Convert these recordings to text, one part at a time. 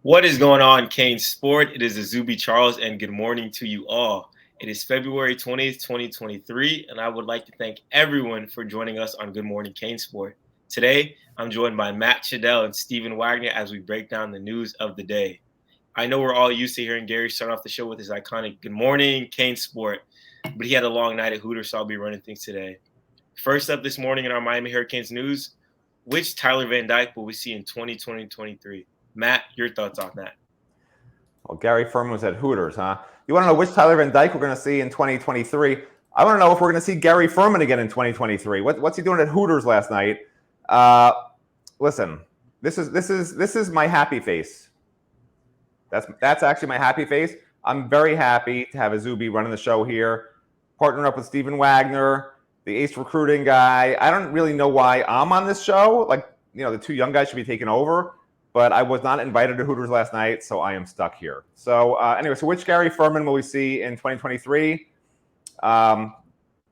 What is going on, CaneSport? It is Izubee Charles, and good morning to you all. It is February 20th, 2023, and I would like to thank everyone for joining us on Good Morning CaneSport. Today, I'm joined by Matt Shodell and Stephen Wagner as we break down the news of the day. I know we're all used to hearing Gary start off the show with his iconic Good Morning CaneSport, but he had a long night at Hooters, so I'll be running things today. First up this morning in our Miami Hurricanes news, which Tyler Van Dyke will we see in 2020-23? Matt, your thoughts on that? Well, Gary Furman was at Hooters, huh? You want to know which Tyler Van Dyke we're going to see in 2023? I want to know if we're going to see Gary Furman again in 2023. What's he doing at Hooters last night? Listen, this is my happy face. That's actually my happy face. I'm very happy to have Izubee running the show here, partnering up with Stephen Wagner, the ace recruiting guy. I don't really know why I'm on this show. The two young guys should be taking over. But I was not invited to Hooters last night, so I am stuck here. So anyway, so which Gary Furman will we see in 2023? Not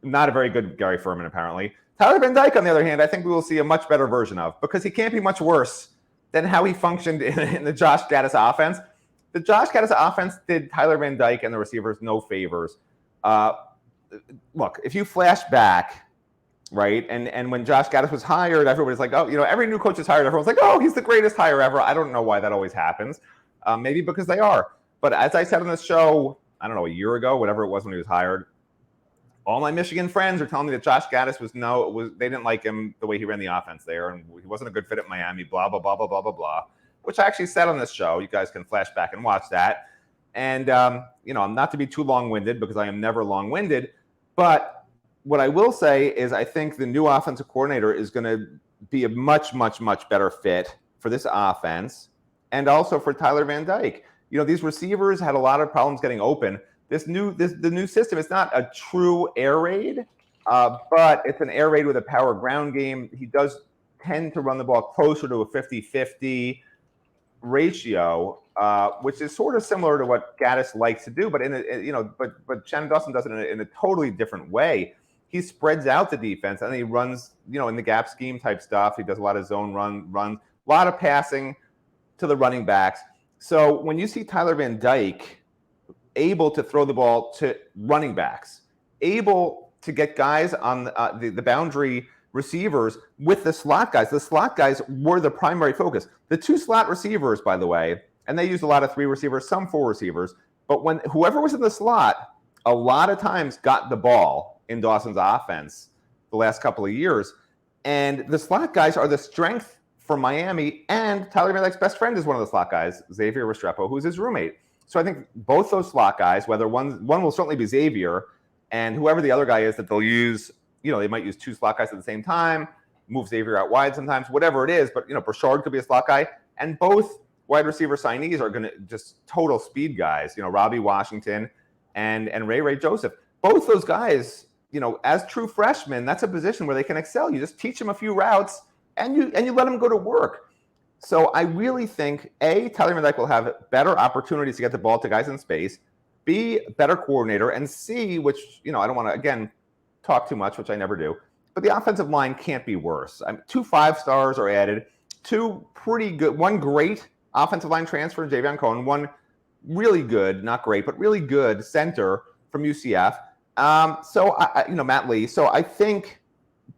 a very good Gary Furman, apparently. Tyler Van Dyke, on the other hand, I think we will see a much better version of, because he can't be much worse than how he functioned in the Josh Gaddis offense. The Josh Gaddis offense did Tyler Van Dyke and the receivers no favors. Look, if you flash back, right? And when Josh Gaddis was hired, everybody's like, oh, every new coach is hired. Everyone's like, oh, he's the greatest hire ever. I don't know why that always happens. Maybe because they are. But as I said on this show, I don't know, a year ago, whatever it was when he was hired, all my Michigan friends are telling me that Josh Gaddis they didn't like him the way he ran the offense there, and he wasn't a good fit at Miami, blah, blah, blah, blah, blah, blah, blah, which I actually said on this show. You guys can flash back and watch that. And, I'm not to be too long-winded, because I am never long-winded, but what I will say is I think the new offensive coordinator is going to be a much, much, much better fit for this offense and also for Tyler Van Dyke. These receivers had a lot of problems getting open. The new system is not a true air raid, but it's an air raid with a power ground game. He does tend to run the ball closer to a 50-50 ratio, which is sort of similar to what Gaddis likes to do, but but Shannon Dawson does it in a totally different way. He spreads out the defense and he runs, in the gap scheme type stuff. He does a lot of zone runs, a lot of passing to the running backs. So when you see Tyler Van Dyke able to throw the ball to running backs, able to get guys on the boundary receivers with the slot guys were the primary focus. The two slot receivers, by the way, and they used a lot of three receivers, some four receivers, but when whoever was in the slot a lot of times got the ball in Dawson's offense the last couple of years. And the slot guys are the strength for Miami, and Tyler Van Dyke's best friend is one of the slot guys, Xavier Restrepo, who's his roommate. So I think both those slot guys, whether one will certainly be Xavier, and whoever the other guy is that they'll use, they might use two slot guys at the same time, move Xavier out wide sometimes, whatever it is. But, Burchard could be a slot guy. And both wide receiver signees are going to just total speed guys, Robbie Washington and Ray Joseph. Both those guys, as true freshmen, that's a position where they can excel. You just teach them a few routes and you let them go to work. So I really think, A, Tyler Van Dyke will have better opportunities to get the ball to guys in space, B, better coordinator, and C, which, I don't want to, again, talk too much, which I never do, but the offensive line can't be worse. 2 5-stars are added, 2 pretty good, 1 great offensive line transfer, Javion Cohen, 1 really good, not great, but really good center from UCF. Matt Lee. So I think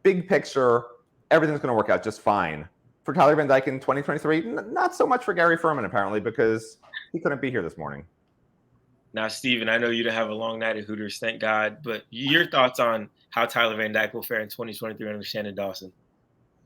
big picture, everything's going to work out just fine for Tyler Van Dyke in 2023. Not so much for Gary Furman, apparently, because he couldn't be here this morning. Now, Steven, I know you didn't have a long night at Hooters, thank God, but your thoughts on how Tyler Van Dyke will fare in 2023 under Shannon Dawson?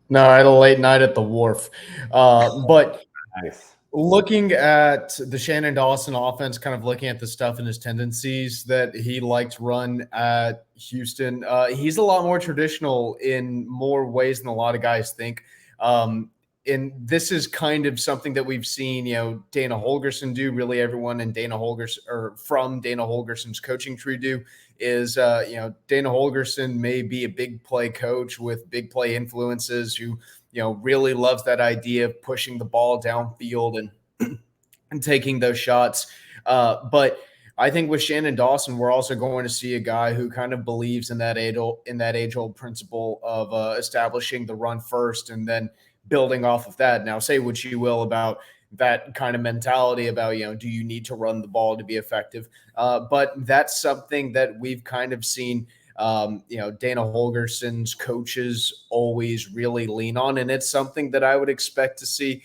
No, I had a late night at the Wharf. But nice. Looking at the Shannon Dawson offense, kind of looking at the stuff and his tendencies that he liked to run at Houston, he's a lot more traditional in more ways than a lot of guys think. And this is kind of something that we've seen, Dana Holgorsen do. Really, everyone in from Dana Holgerson's coaching tree do is, Dana Holgorsen may be a big play coach with big play influences who, really loves that idea of pushing the ball downfield and taking those shots. But I think with Shannon Dawson, we're also going to see a guy who kind of believes in that age-old principle of establishing the run first and then building off of that. Now, say what you will about that kind of mentality about, do you need to run the ball to be effective? But that's something that we've kind of seen, Dana Holgerson's coaches always really lean on. And it's something that I would expect to see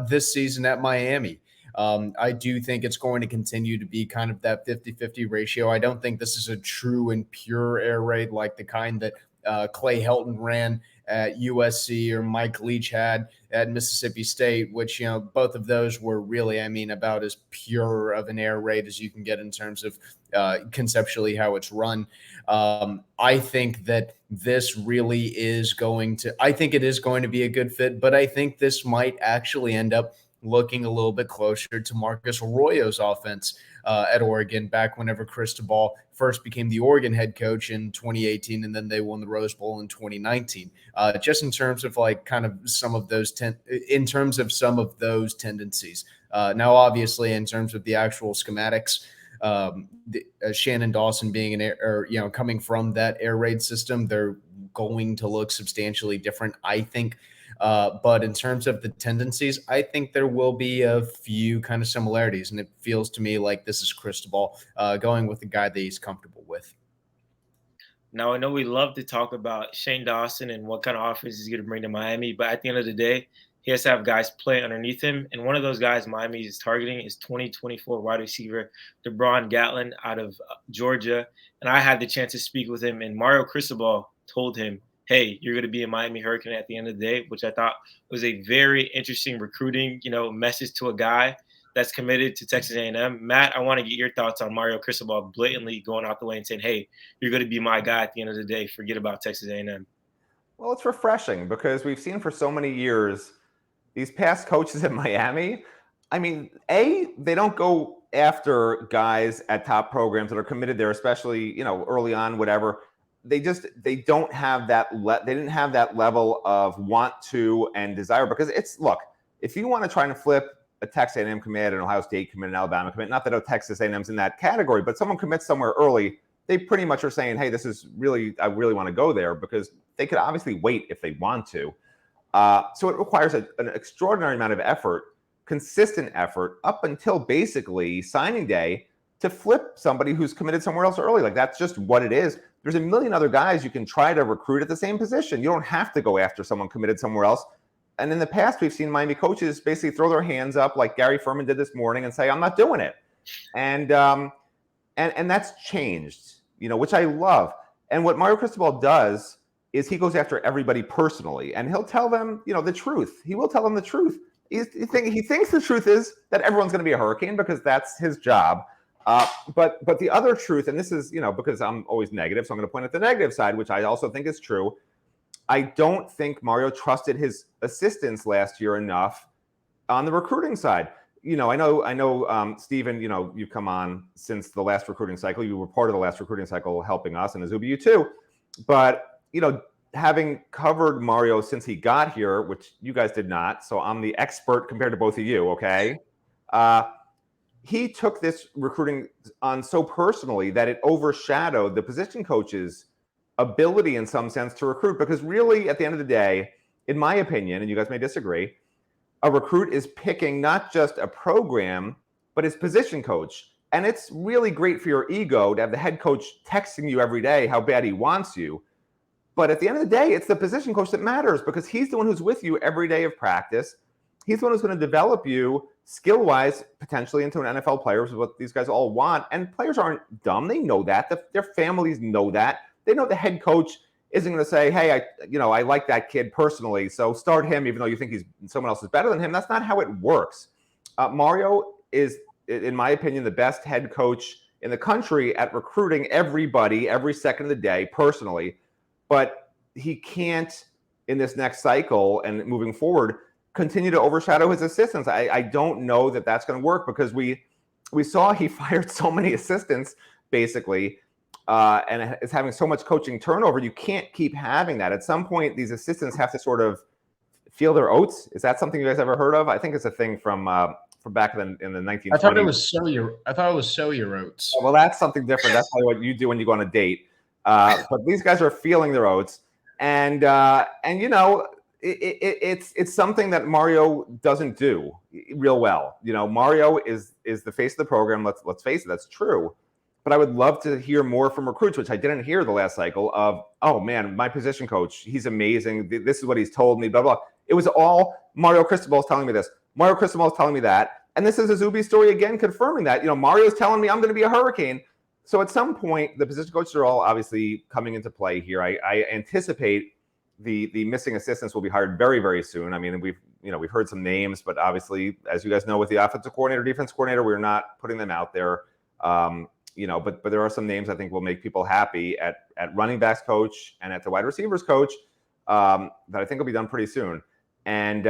this season at Miami. I do think it's going to continue to be kind of that 50-50 ratio. I don't think this is a true and pure air raid like the kind that Clay Helton ran at USC or Mike Leach had at Mississippi State, which, both of those were really, about as pure of an air raid as you can get in terms of conceptually how it's run. I think that this really is I think it is going to be a good fit, but I think this might actually end up looking a little bit closer to Marcus Arroyo's offense at Oregon back whenever Cristobal first became the Oregon head coach in 2018, and then they won the Rose Bowl in 2019. Just in terms of kind of some of those tendencies. Now, obviously, in terms of the actual schematics, Shannon Dawson being coming from that air raid system, they're going to look substantially different, I think. But in terms of the tendencies, I think there will be a few kind of similarities, and it feels to me like this is Cristobal going with the guy that he's comfortable with. Now, I know we love to talk about Shane Dawson and what kind of offense he's going to bring to Miami, but at the end of the day, he has to have guys play underneath him. And one of those guys Miami is targeting is 2024 wide receiver DeBron Gatlin out of Georgia. And I had the chance to speak with him, and Mario Cristobal told him, hey, you're going to be a Miami Hurricane at the end of the day, which I thought was a very interesting recruiting, message to a guy that's committed to Texas A&M. Matt, I want to get your thoughts on Mario Cristobal blatantly going out the way and saying, hey, you're going to be my guy at the end of the day. Forget about Texas A&M. Well, it's refreshing because we've seen for so many years these past coaches at Miami. They don't go after guys at top programs that are committed there, especially, early on, whatever. They don't have that. They didn't have that level of want to and desire, because if you want to try and flip a Texas A&M commit, an Ohio State commit, an Alabama commit, not that Texas A&M's in that category, but someone commits somewhere early, they pretty much are saying, hey, I really want to go there, because they could obviously wait if they want to. So it requires an extraordinary amount of effort, consistent effort, up until basically signing day, to flip somebody who's committed somewhere else early. That's just what it is. There's a million other guys you can try to recruit at the same position. You don't have to go after someone committed somewhere else. And in the past, we've seen Miami coaches basically throw their hands up like Gary Furman did this morning and say, I'm not doing it. And that's changed, which I love. And what Mario Cristobal does is he goes after everybody personally, and he'll tell them, the truth. He will tell them the truth. He thinks the truth is that everyone's going to be a Hurricane, because that's his job. But the other truth, and this is, because I'm always negative, so I'm going to point at the negative side, which I also think is true. I don't think Mario trusted his assistants last year enough on the recruiting side. I know, Stephen, you've come on since the last recruiting cycle. You were part of the last recruiting cycle helping us, and Izubee, you too. But, having covered Mario since he got here, which you guys did not, so I'm the expert compared to both of you, okay? He took this recruiting on so personally that it overshadowed the position coach's ability in some sense to recruit, because really, at the end of the day, in my opinion, and you guys may disagree, a recruit is picking not just a program, but his position coach. And it's really great for your ego to have the head coach texting you every day how bad he wants you. But at the end of the day, it's the position coach that matters, because he's the one who's with you every day of practice. He's the one who's going to develop you skill-wise, potentially into an NFL player, which is what these guys all want. And players aren't dumb. They know that. Their families know that. They know the head coach isn't going to say, hey, I like that kid personally, so start him even though you think someone else is better than him. That's not how it works. Mario is, in my opinion, the best head coach in the country at recruiting everybody every second of the day personally. But he can't, in this next cycle and moving forward, continue to overshadow his assistants. I don't know that that's going to work, because we saw he fired so many assistants, basically, and is having so much coaching turnover. You can't keep having that. At some point, these assistants have to sort of feel their oats. Is that something you guys ever heard of? I think it's a thing from back in the 1920s. I thought it was sow your oats. Well, that's something different. That's probably what you do when you go on a date. But these guys are feeling their oats, and it's something that Mario doesn't do real well. Mario is the face of the program. Let's face it, that's true. But I would love to hear more from recruits, which I didn't hear the last cycle of, oh man, my position coach, he's amazing. This is what he's told me, blah, blah. It was all Mario Cristobal's telling me this. Mario Cristobal's telling me that. And this is Izubee's story again, confirming that. Mario's telling me I'm going to be a Hurricane. So at some point, the position coaches are all obviously coming into play here. I anticipate the missing assistants will be hired very, very soon. I mean, we've heard some names, but obviously, as you guys know, with the offensive coordinator, defense coordinator, we're not putting them out there. But there are some names I think will make people happy at running backs coach and at the wide receivers coach that I think will be done pretty soon. And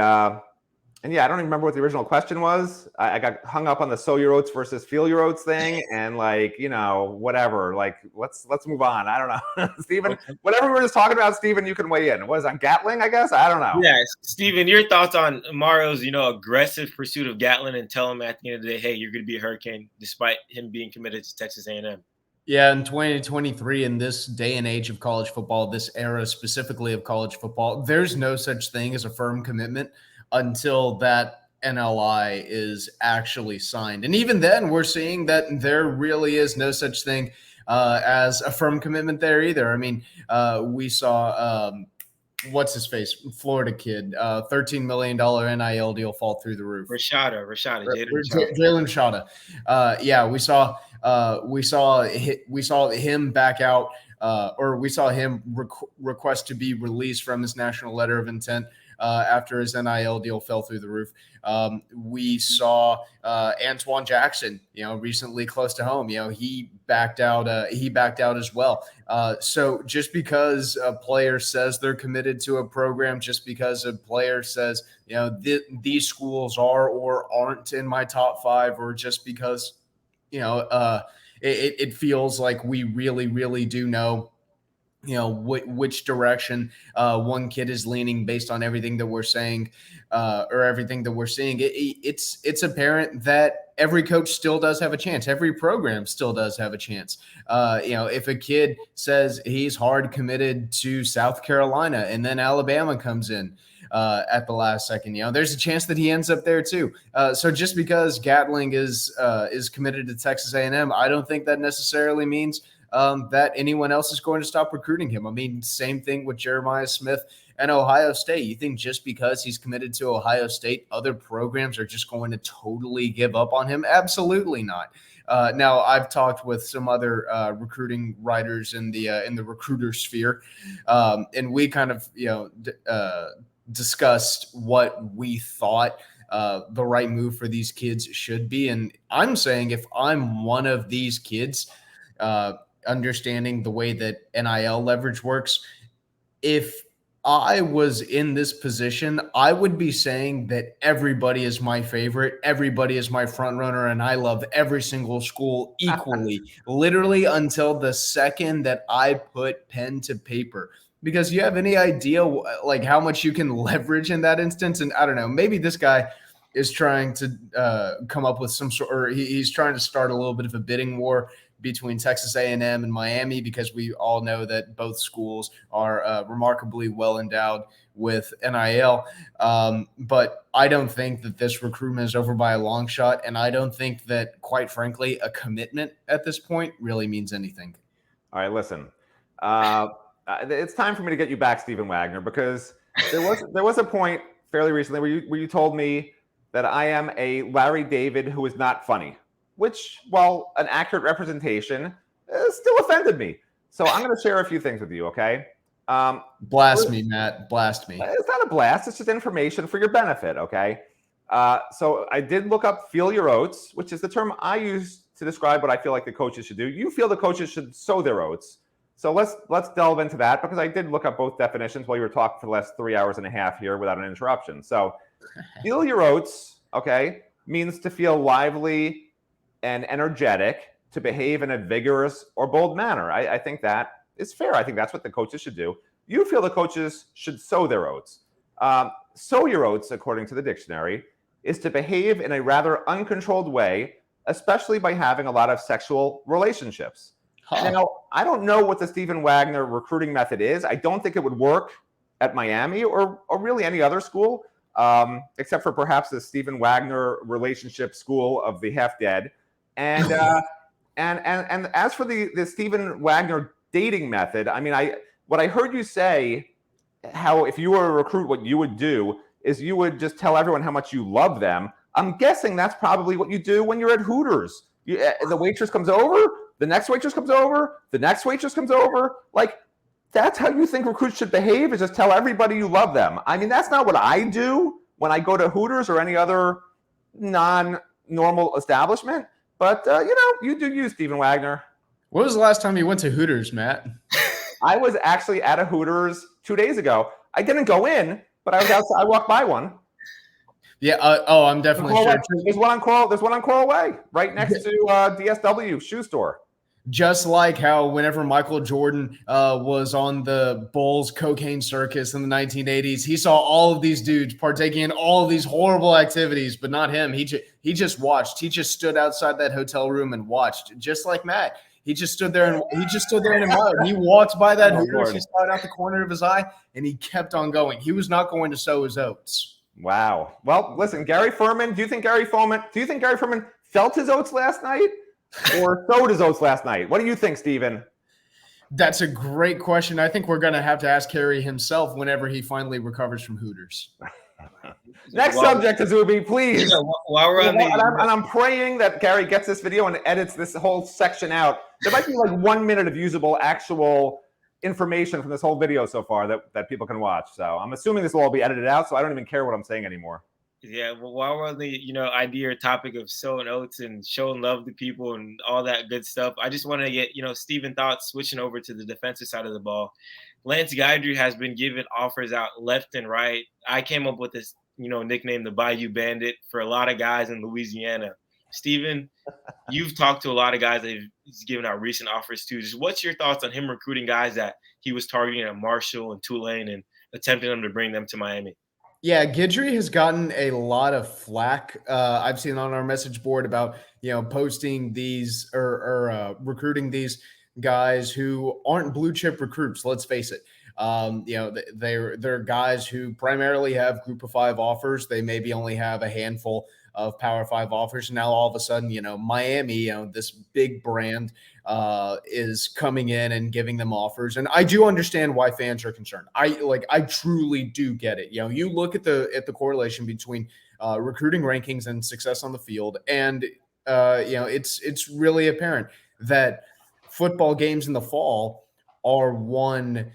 yeah, I don't even remember what the original question was. I got hung up on the sow your oats versus feel your oats thing, and whatever. Let's move on. I don't know, Steven. Whatever we were just talking about, Steven, you can weigh in. What is on Gatling? I guess I don't know. Yeah, Steven, your thoughts on Mario's aggressive pursuit of Gatlin and tell him at the end of the day, hey, you're going to be a Hurricane, despite him being committed to Texas A&M. Yeah, in 2023, in this day and age of college football, this era specifically of college football, there's no such thing as a firm commitment until that NLI is actually signed. And even then, we're seeing that there really is no such thing as a firm commitment there either. I mean, we saw what's his face, Florida kid, $13 million NIL deal fall through the roof. Jalen Rashada. Yeah, we saw him back out, or we saw him request to be released from his national letter of intent after his NIL deal fell through the roof. We saw Antoine Jackson, recently close to home. He backed out. He backed out as well. So just because a player says they're committed to a program, just because a player says, these schools are or aren't in my top 5, or just because, it feels like we really, really do know which direction one kid is leaning based on everything that we're saying or everything that we're seeing. It's apparent that every coach still does have a chance. Every program still does have a chance. If a kid says he's hard committed to South Carolina and then Alabama comes in at the last second, there's a chance that he ends up there too. So just because Gatling is committed to Texas A&M, I don't think that necessarily means that anyone else is going to stop recruiting him. I mean, same thing with Jeremiah Smith and Ohio State. You think just because he's committed to Ohio State, other programs are just going to totally give up on him? Absolutely not. Now, I've talked with some other recruiting writers in the recruiter sphere, and we kind of discussed what we thought the right move for these kids should be. And I'm saying if I'm one of these kids, understanding the way that NIL leverage works, if I was in this position, I would be saying that everybody is my favorite, everybody is my front runner, and I love every single school equally, literally until the second that I put pen to paper. Because you have any idea how much you can leverage in that instance? And I don't know, maybe this guy is trying to come up with some sort, or he's trying to start a little bit of a bidding war between Texas A&M and Miami, because we all know that both schools are remarkably well endowed with NIL. But I don't think that this recruitment is over by a long shot. And I don't think that, quite frankly, a commitment at this point really means anything. All right, listen. It's time for me to get you back, Stephen Wagner, because there was a point fairly recently where you told me that I am a Larry David who is not funny, which, while an accurate representation, still offended me. So I'm going to share a few things with you, okay? Blast me, Matt. Blast me. It's not a blast. It's just information for your benefit, okay? So I did look up feel your oats, which is the term I use to describe what I feel like the coaches should do. You feel the coaches should sow their oats. So let's delve into that, because I did look up both definitions while you were talking for the last 3 hours and a half here without an interruption. So feel your oats, okay, means to feel lively and energetic, to behave in a vigorous or bold manner. I think that is fair. I think that's what the coaches should do. You feel the coaches should sow their oats. Sow your oats, according to the dictionary, is to behave in a rather uncontrolled way, especially by having a lot of sexual relationships. Now, I don't know what the Stephen Wagner recruiting method is. I don't think it would work at Miami or really any other school, except for perhaps the Stephen Wagner relationship school of the half dead. And and as for the Stephen Wagner dating method, I mean, what I heard you say, how if you were a recruit, what you would do is you would just tell everyone how much you love them. I'm guessing that's probably what you do when you're at Hooters. The waitress comes over, the next waitress comes over, the next waitress comes over. Like, that's how you think recruits should behave, is just tell everybody you love them. I mean, that's not what I do when I go to Hooters or any other non-normal establishment. But, you do you, Stephen Wagner. When was the last time you went to Hooters, Matt? I was actually at a Hooters 2 days ago. I didn't go in, but I was outside. I walked by one. Yeah. I'm definitely sure. There's one on Coral Way, right next to DSW shoe store. Just like how whenever Michael Jordan was on the Bulls cocaine circus in the 1980s, he saw all of these dudes partaking in all of these horrible activities, but not him. He just watched. He just stood outside that hotel room and watched, just like Matt. He just stood there and admired. He walked by that Hooters, he saw it out the corner of his eye, and he kept on going. He was not going to sow his oats. Wow. Well, listen, Gary Furman. Do you think Gary Furman felt his oats last night? Or sowed his oats last night? What do you think, Steven? That's a great question. I think we're going to have to ask Harry himself whenever he finally recovers from Hooters. Next subject, Izubee, please. While we're on and I'm praying that Gary gets this video and edits this whole section out. There might be like 1 minute of usable actual information from this whole video so far that people can watch. So I'm assuming this will all be edited out, so I don't even care what I'm saying anymore. Yeah, well, while we're on the idea or topic of sowing oats and showing love to people and all that good stuff, I just want to get Steven thoughts switching over to the defensive side of the ball. Lance Guidry has been giving offers out left and right. I came up with this nickname, the Bayou Bandit, for a lot of guys in Louisiana. Steven, you've talked to a lot of guys that he's given out recent offers to. Just what's your thoughts on him recruiting guys that he was targeting at Marshall and Tulane and attempting them to bring them to Miami? Yeah, Guidry has gotten a lot of flack. I've seen on our message board about posting these or recruiting these guys who aren't blue chip recruits. Let's face it. They're guys who primarily have Group of 5 offers. They maybe only have a handful of Power 5 offers. And now all of a sudden, Miami, this big brand is coming in and giving them offers. And I do understand why fans are concerned. I truly do get it. You look at the correlation between recruiting rankings and success on the field. And, it's really apparent that football games in the fall are won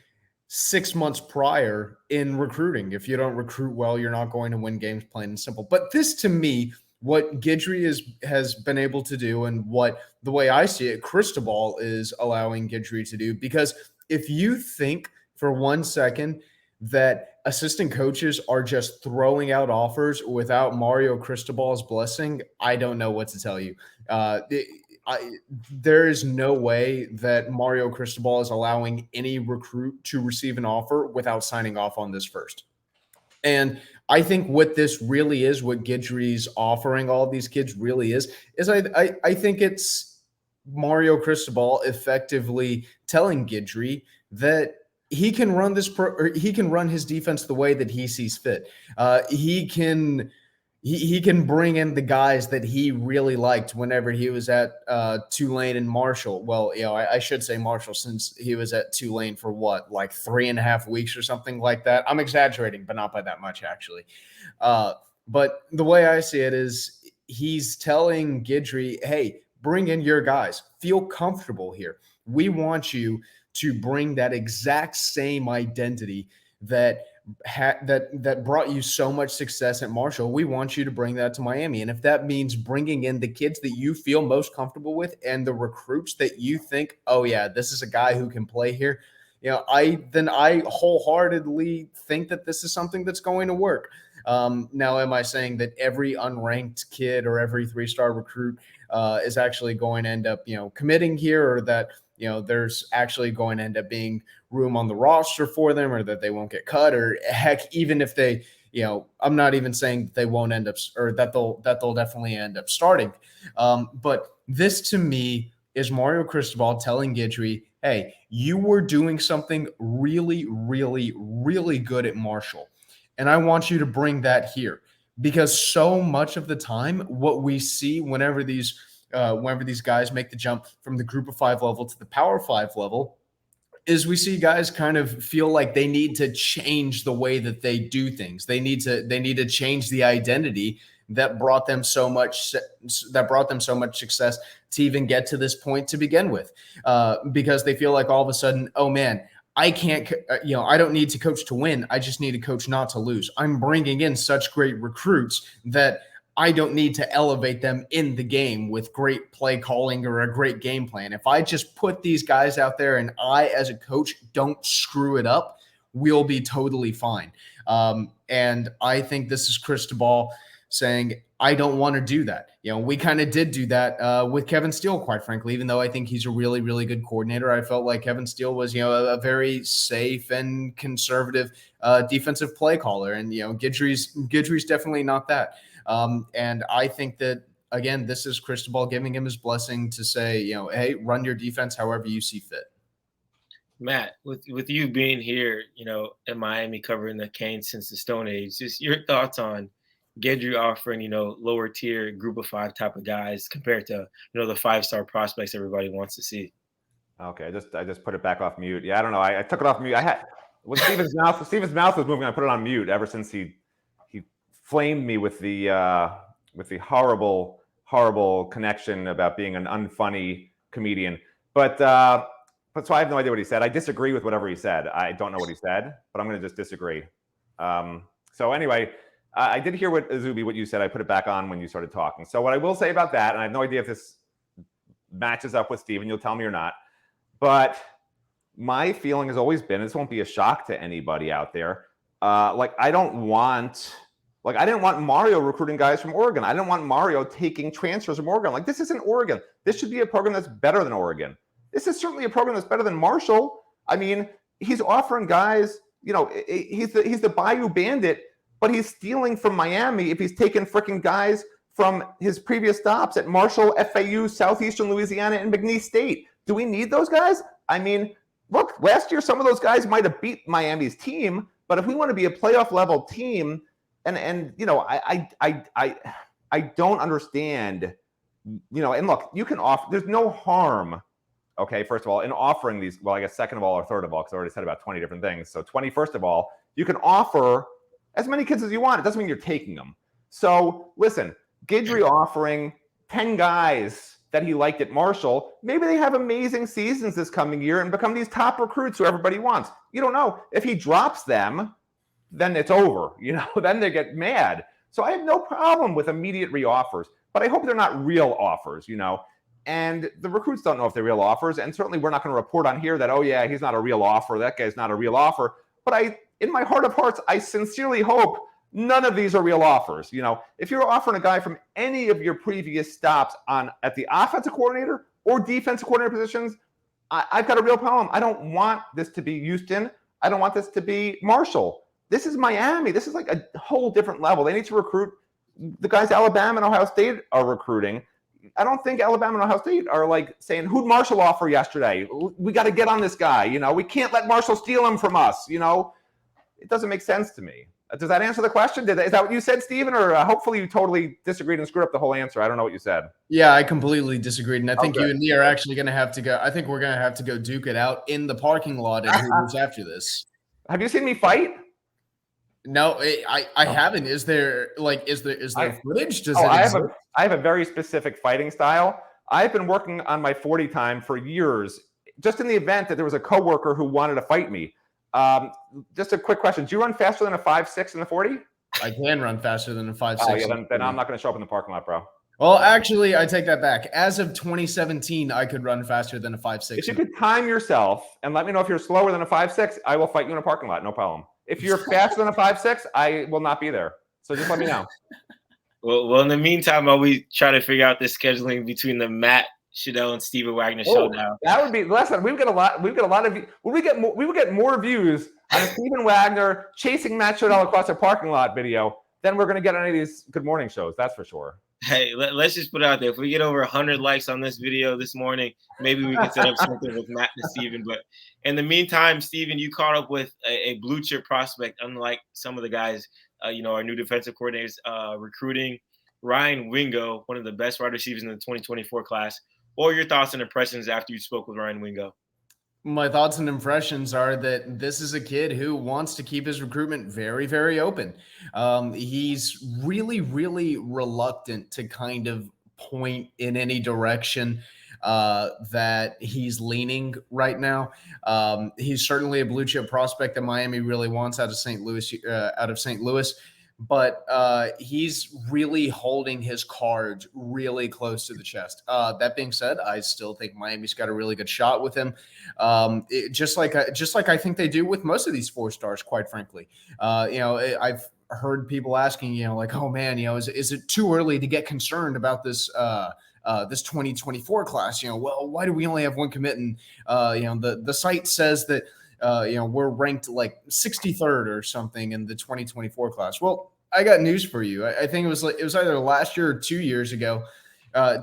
6 months prior in recruiting. If you don't recruit well, you're not going to win games, plain and simple. But this, to me, what Guidry has been able to do, and what the way I see it, Cristobal is allowing Guidry to do, because if you think for 1 second that assistant coaches are just throwing out offers without Mario Cristobal's blessing, I don't know what to tell you. There is no way that Mario Cristobal is allowing any recruit to receive an offer without signing off on this first. And I think what this really is, what Guidry's offering all of these kids really is I think it's Mario Cristobal effectively telling Guidry that he can run he can run his defense the way that he sees fit. He can bring in the guys that he really liked whenever he was at Tulane and Marshall. Well, I should say Marshall, since he was at Tulane for like 3.5 weeks or something like that. I'm exaggerating, but not by that much, actually. But the way I see it is he's telling Guidry, hey, bring in your guys. Feel comfortable here. We want you to bring that exact same identity that brought you so much success at Marshall. We want you to bring that to Miami. And if that means bringing in the kids that you feel most comfortable with and the recruits that you think, oh yeah, this is a guy who can play here, I wholeheartedly think that this is something that's going to work. Now, am I saying that every unranked kid or every 3-star recruit is actually going to end up, committing here, or that, there's actually going to end up being room on the roster for them, or that they won't get cut, or heck, even if they, I'm not even saying that they won't end up, or that they'll definitely end up starting. But this, to me, is Mario Cristobal telling Guidry, hey, you were doing something really, really, really good at Marshall, and I want you to bring that here. Because so much of the time, what we see whenever these guys make the jump from the group of 5 level to the power 5 level is we see guys kind of feel like they need to change the way that they do things. They need to change the identity that brought them so much success to even get to this point to begin with, because they feel like all of a sudden, oh man, I can't, I don't need to coach to win. I just need to coach not to lose. I'm bringing in such great recruits that I don't need to elevate them in the game with great play calling or a great game plan. If I just put these guys out there and I, as a coach, don't screw it up, we'll be totally fine. And I think this is Cristobal saying, I don't want to do that. We kind of did do that with Kevin Steele, quite frankly, even though I think he's a really, really good coordinator. I felt like Kevin Steele was, a very safe and conservative defensive play caller. And, Guidry's definitely not that. And I think that, again, this is Cristobal giving him his blessing to say, hey, run your defense however you see fit. Matt, with you being here, in Miami covering the Canes since the Stone Age, just your thoughts on Guidry offering, lower tier group of 5 type of guys compared to, the 5-star prospects everybody wants to see. Okay, I just put it back off mute. Yeah, I don't know. I took it off mute. When Steven's mouth was moving, I put it on mute ever since he flamed me with the horrible connection about being an unfunny comedian. But so I have no idea what he said. I disagree with whatever he said. I don't know what he said, but I'm going to just disagree. So anyway, I did hear what you said. I put it back on when you started talking. So what I will say about that, and I have no idea if this matches up with Steven, you'll tell me or not, but my feeling has always been, this won't be a shock to anybody out there, I didn't want Mario recruiting guys from Oregon. I didn't want Mario taking transfers from Oregon. This isn't Oregon. This should be a program that's better than Oregon. This is certainly a program that's better than Marshall. I mean, he's offering guys, he's the Bayou Bandit, but he's stealing from Miami if he's taking freaking guys from his previous stops at Marshall, FAU, Southeastern Louisiana, and McNeese State. Do we need those guys? I mean, look, last year some of those guys might have beat Miami's team, but if we want to be a playoff level team, I don't understand, and look, you can offer, there's no harm, okay, first of all, in offering these, well, I guess second of all or third of all, because I already said about 20 different things. So 20, first of all, you can offer as many kids as you want. It doesn't mean you're taking them. So listen, Guidry offering 10 guys that he liked at Marshall, maybe they have amazing seasons this coming year and become these top recruits who everybody wants. You don't know. If he drops them, then it's over, then they get mad. So I have no problem with immediate reoffers, but I hope they're not real offers, and the recruits don't know if they're real offers. And certainly we're not going to report on here that, oh yeah, he's not a real offer. That guy's not a real offer. But in my heart of hearts, I sincerely hope none of these are real offers. If you're offering a guy from any of your previous stops at the offensive coordinator or defensive coordinator positions, I've got a real problem. I don't want this to be Houston. I don't want this to be Marshall. This is Miami. This is like a whole different level. They need to recruit the guys Alabama and Ohio State are recruiting. I don't think Alabama and Ohio State are saying, who'd Marshall offer yesterday? We got to get on this guy. We can't let Marshall steal him from us. It doesn't make sense to me. Does that answer the question? Is that what you said, Steven? Or hopefully you totally disagreed and screwed up the whole answer. I don't know what you said. Yeah, I completely disagreed. And I think you and me are actually going to have to go. I think we're going to have to go duke it out in the parking lot at Hooters after this. Have you seen me fight? No, I haven't. Is there footage? I have a very specific fighting style. I've been working on my 40 time for years, just in the event that there was a coworker who wanted to fight me. Just a quick question. Do you run faster than a 5.6 in the 40? I can run faster than a 5.6. Oh, yeah, then I'm not going to show up in the parking lot, bro. Well, actually, I take that back. As of 2017, I could run faster than a 5.6. If you could time yourself and let me know if you're slower than a 5.6, I will fight you in a parking lot. No problem. If you're faster than a 5.6, I will not be there. So just let me know. Well, in the meantime, while we try to figure out the scheduling between the Matt, Shodell, and Steven Wagner show now. That would be listen. We would get a lot of. We would get more views on a Steven Wagner chasing Matt Shodell across a parking lot video than we're going to get on any of these Good Morning shows. That's for sure. Hey, let's just put it out there. If we get over 100 likes on this video this morning, maybe we can set up something with Matt and Steven. But in the meantime, Steven, you caught up with a blue chip prospect, unlike some of the guys, our new defensive coordinators recruiting Ryan Wingo, one of the best wide receivers in the 2024 class. What were your thoughts and impressions after you spoke with Ryan Wingo? My thoughts and impressions are that this is a kid who wants to keep his recruitment very, very open. He's really, really reluctant to kind of point in any direction that he's leaning right now. He's certainly a blue chip prospect that Miami really wants out of St. Louis. But he's really holding his cards really close to the chest. That being said, I still think Miami's got a really good shot with him, just like I think they do with most of these 4-stars. Quite frankly, I've heard people asking, like, oh man, is it too early to get concerned about this? This 2024 class, well, why do we only have one commit? And the site says that we're ranked like 63rd or something in the 2024 class. Well, I got news for you. I think it was either last year or 2 years ago.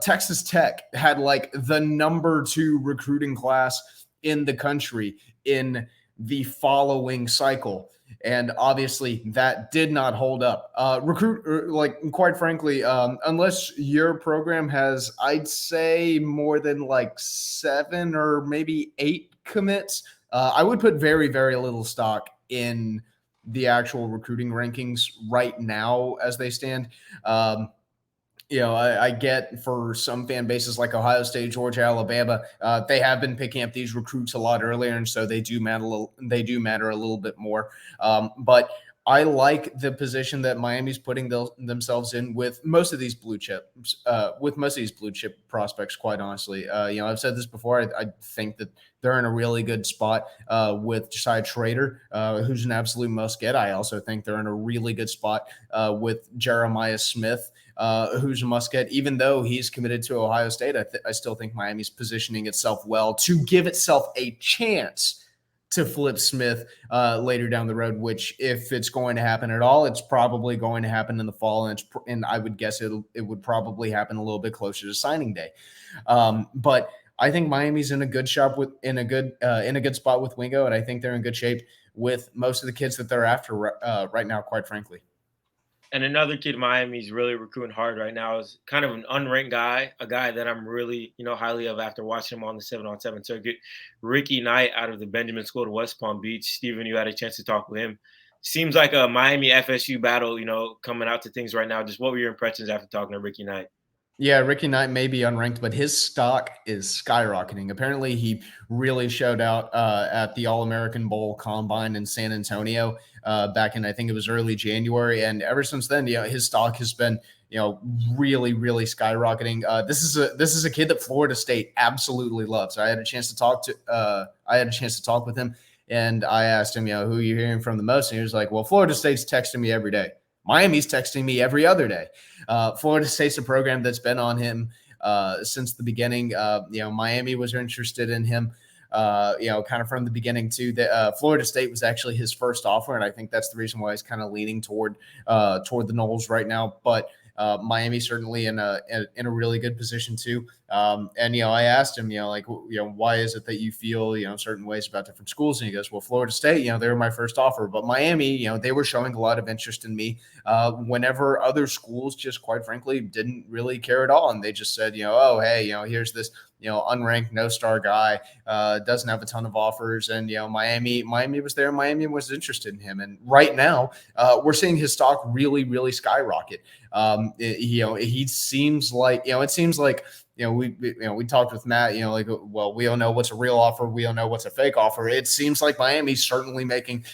Texas Tech had like the number 2 recruiting class in the country in the following cycle. And obviously that did not hold up. Quite frankly, unless your program has, I'd say, more than like 7 or maybe 8 commits, I would put very, very little stock in the actual recruiting rankings right now as they stand. I get for some fan bases like Ohio State, Georgia, Alabama, they have been picking up these recruits a lot earlier, and so they do matter a little bit more. But I like the position that Miami's putting themselves in with most of these blue chip prospects. Quite honestly, I've said this before. I think that they're in a really good spot with Josiah Trader, who's an absolute must get. I also think they're in a really good spot with Jeremiah Smith, who's a must get. Even though he's committed to Ohio State, I still think Miami's positioning itself well to give itself a chance to flip Smith later down the road, which, if it's going to happen at all, it's probably going to happen in the fall, and I would guess it would probably happen a little bit closer to signing day. But I think Miami's in a good spot with Wingo, and I think they're in good shape with most of the kids that they're after right now, quite frankly. And another kid Miami's really recruiting hard right now is kind of an unranked guy, a guy that I'm really, highly of after watching him on the 7-on-7 circuit. Ricky Knight out of the Benjamin School to West Palm Beach. Steven, you had a chance to talk with him. Seems like a Miami FSU battle, coming out to things right now. Just what were your impressions after talking to Ricky Knight? Yeah, Ricky Knight may be unranked, but his stock is skyrocketing. Apparently, he really showed out at the All-American Bowl Combine in San Antonio back in, I think it was early January. And ever since then, his stock has been, really, really skyrocketing. This is a kid that Florida State absolutely loves. I had a chance to talk with him, and I asked him, who are you hearing from the most? And he was like, well, Florida State's texting me every day. Miami's texting me every other day. Florida State's a program that's been on him since the beginning. Miami was interested in him, kind of from the beginning too. Florida State was actually his first offer, and I think that's the reason why he's kind of leaning toward the Noles right now. But Miami certainly in a really good position too. And I asked him, why is it that you feel certain ways about different schools? And he goes, well, Florida State, they were my first offer, but Miami, they were showing a lot of interest in me whenever other schools just quite frankly didn't really care at all, and they just said, oh hey, here's this unranked no-star guy, doesn't have a ton of offers, and Miami was there. Miami was interested in him, and right now we're seeing his stock really, really skyrocket. He seems like it seems like we talked with Matt, well, we don't know what's a real offer, we don't know what's a fake offer. It seems like Miami's certainly making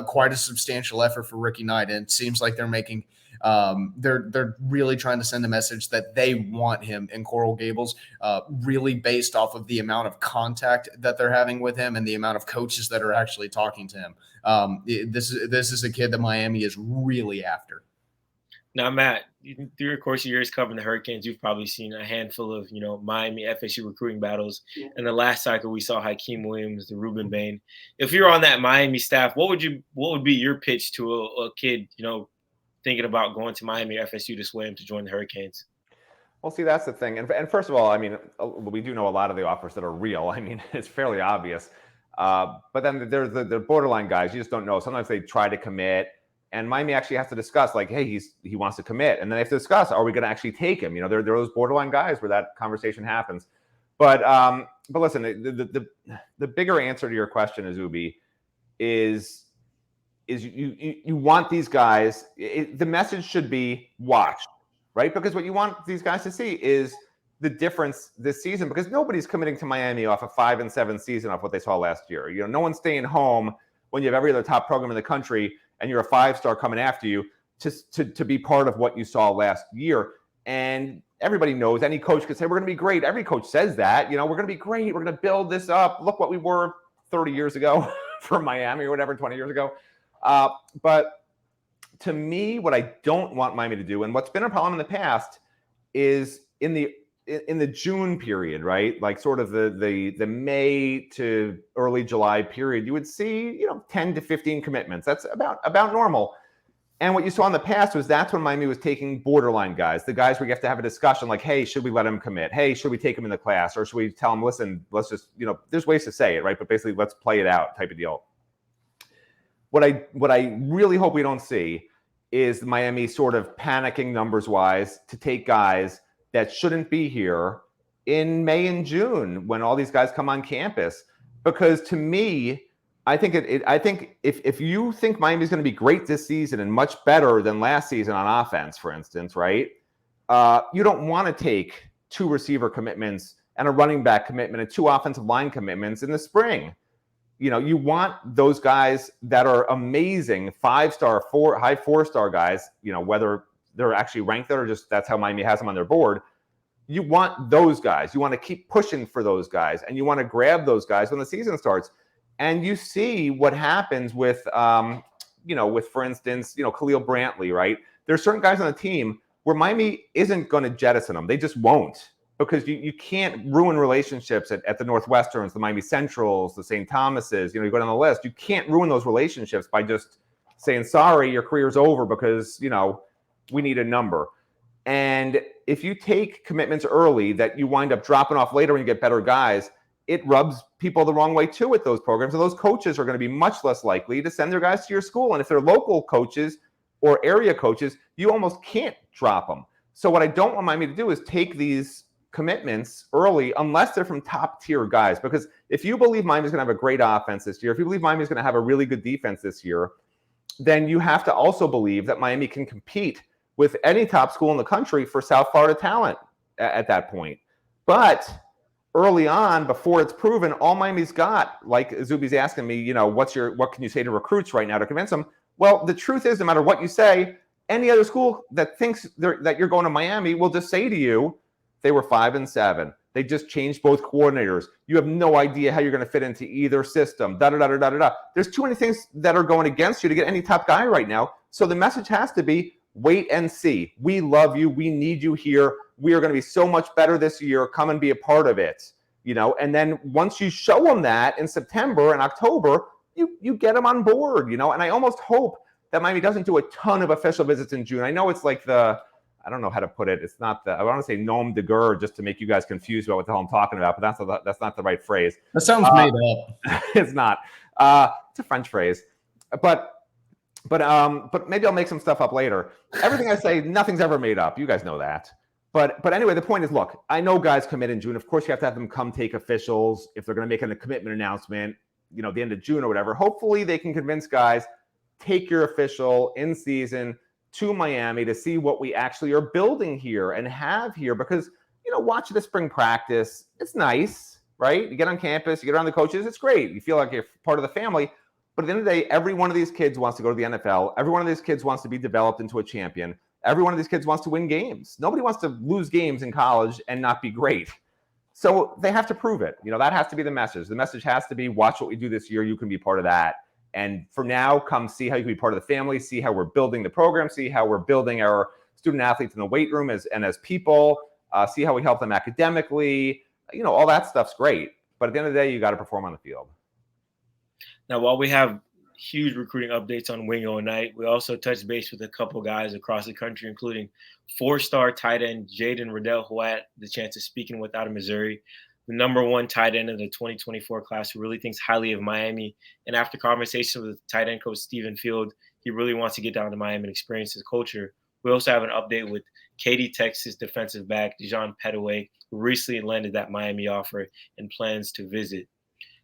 quite a substantial effort for Ricky Knight, and it seems like they're making they're really trying to send a message that they want him in Coral Gables, really based off of the amount of contact that they're having with him and the amount of coaches that are actually talking to him. This is a kid that Miami is really after. Now, Matt, through your course of years covering the Hurricanes, you've probably seen a handful of, Miami FSU recruiting battles. In the last cycle, we saw Hakeem Williams, the Ruben Bain. If you're on that Miami staff, what would be your pitch to a kid, thinking about going to Miami or FSU to sway him to join the Hurricanes? Well, see, that's the thing. And first of all, I mean, we do know a lot of the offers that are real. I mean, it's fairly obvious. But then there's the borderline guys. You just don't know. Sometimes they try to commit, and Miami actually has to discuss, like, hey, he wants to commit, and then they have to discuss, are we going to actually take him? You know, there are those borderline guys where that conversation happens. But listen, the bigger answer to your question, Izubee, is you want these guys. The message should be watch, right? Because what you want these guys to see is the difference this season, because nobody's committing to Miami off a 5-7 season off what they saw last year. You know, no one's staying home when you have every other top program in the country and you're a 5-star coming after you to be part of what you saw last year. And everybody knows, any coach could say, we're going to be great. Every coach says that, you know, we're going to be great. We're going to build this up. Look what we were 30 years ago for Miami or whatever, 20 years ago. But to me, what I don't want Miami to do, and what's been a problem in the past, is in the June period, right? Like sort of the May to early July period, you would see, 10 to 15 commitments. That's about normal. And what you saw in the past was that's when Miami was taking borderline guys, the guys where you have to have a discussion like, hey, should we let him commit? Hey, should we take him in the class? Or should we tell him, listen, let's just, there's ways to say it, right? But basically, let's play it out type of deal. What I really hope we don't see is Miami sort of panicking numbers-wise to take guys that shouldn't be here in May and June when all these guys come on campus. Because to me, I think if you think Miami's going to be great this season and much better than last season on offense, for instance, right? You don't want to take 2 receiver commitments and a running back commitment and 2 offensive line commitments in the spring. You want those guys that are amazing 5-star, high 4-star guys, whether they're actually ranked there or just that's how Miami has them on their board. You want those guys. You want to keep pushing for those guys, and you want to grab those guys when the season starts. And you see what happens with, for instance, Khalil Brantley, right? There's certain guys on the team where Miami isn't going to jettison them. They just won't, because you can't ruin relationships at the Northwesterns, the Miami Centrals, the St. Thomases. You go down the list. You can't ruin those relationships by just saying, sorry, your career's over because, we need a number. And if you take commitments early that you wind up dropping off later when you get better guys, it rubs people the wrong way too with those programs. And those coaches are going to be much less likely to send their guys to your school. And if they're local coaches or area coaches, you almost can't drop them. So what I don't want Miami to do is take these commitments early unless they're from top tier guys. Because if you believe Miami's going to have a great offense this year, if you believe Miami's going to have a really good defense this year, then you have to also believe that Miami can compete with any top school in the country for South Florida talent at that point. But early on, before it's proven, all Miami's got, like Izubee's asking me, what can you say to recruits right now to convince them? Well, the truth is, no matter what you say, any other school that thinks that you're going to Miami will just say to you, they were 5-7. They just changed both coordinators. You have no idea how you're going to fit into either system. There's too many things that are going against you to get any top guy right now. So the message has to be, wait and see. We love you. We need you here. We are going to be so much better this year. Come and be a part of it. And then once you show them that in September and October, you get them on board, And I almost hope that Miami doesn't do a ton of official visits in June. I know it's like I don't know how to put it. It's not I want to say nom de guerre just to make you guys confused about what the hell I'm talking about, but that's not the right phrase. That sounds made up. It's not. It's a French phrase. But maybe I'll make some stuff up later. Everything I say, nothing's ever made up. You guys know that. But anyway, the point is, look, I know guys commit in June. Of course, you have to have them come take officials if they're going to make a commitment announcement, the end of June or whatever. Hopefully, they can convince guys, take your official in season to Miami to see what we actually are building here and have here. Because, watching the spring practice, it's nice, right? You get on campus, you get around the coaches, it's great. You feel like you're part of the family. But at the end of the day, every one of these kids wants to go to the NFL. Every one of these kids wants to be developed into a champion. Every one of these kids wants to win games. Nobody wants to lose games in college and not be great. So they have to prove it. That has to be the message. The message has to be, watch what we do this year. You can be part of that. And from now, come see how you can be part of the family, see how we're building the program, see how we're building our student athletes in the weight room as people, see how we help them academically. All that stuff's great. But at the end of the day, you got to perform on the field. Now, while we have huge recruiting updates on Wingo Night. We also touched base with a couple guys across the country, including 4-star tight end Jaden Riddell, who I had the chance of speaking with out of Missouri, the number 1 tight end of the 2024 class, who really thinks highly of Miami. And after conversations with tight end coach Stephen Field, he really wants to get down to Miami and experience his culture. We also have an update with Katy, Texas defensive back Dijon Petaway, who recently landed that Miami offer and plans to visit.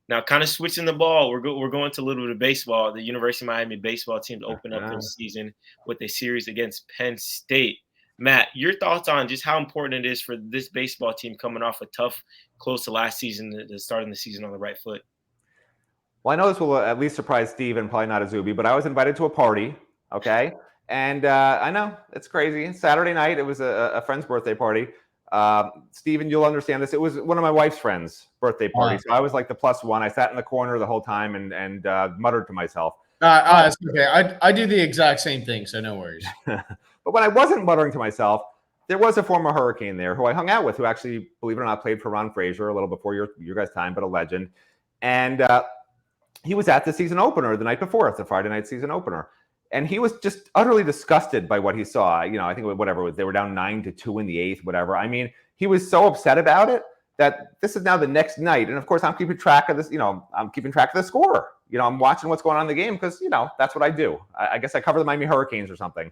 Now, kind of switching the ball, we're going to a little bit of baseball. The University of Miami baseball team to open up their season with a series against Penn State. Matt, your thoughts on just how important it is for this baseball team coming off a tough close to last season to starting the season on the right foot? Well, I know this will at least surprise Steve and probably not Izubee, but I was invited to a party, okay? And I know, it's crazy. Saturday night, it was a friend's birthday party. Steven, you'll understand this. It was one of my wife's friends' birthday party. So I was like the +1. I sat in the corner the whole time and muttered to myself. It's okay. I do the exact same thing, so no worries. But when I wasn't muttering to myself, there was a former Hurricane there who I hung out with, who actually, believe it or not, played for Ron Frazier a little before your guys' time, but a legend. And he was at the season opener the night before. It's a Friday night season opener. And he was just utterly disgusted by what he saw. You know, I think whatever, they were down 9-2 in the 8th, whatever. I mean, he was so upset about it that this is now the next night. And of course, I'm keeping track of this. You know, I'm keeping track of the score. You know, I'm watching what's going on in the game because, you know, that's what I do. I guess I cover the Miami Hurricanes or something.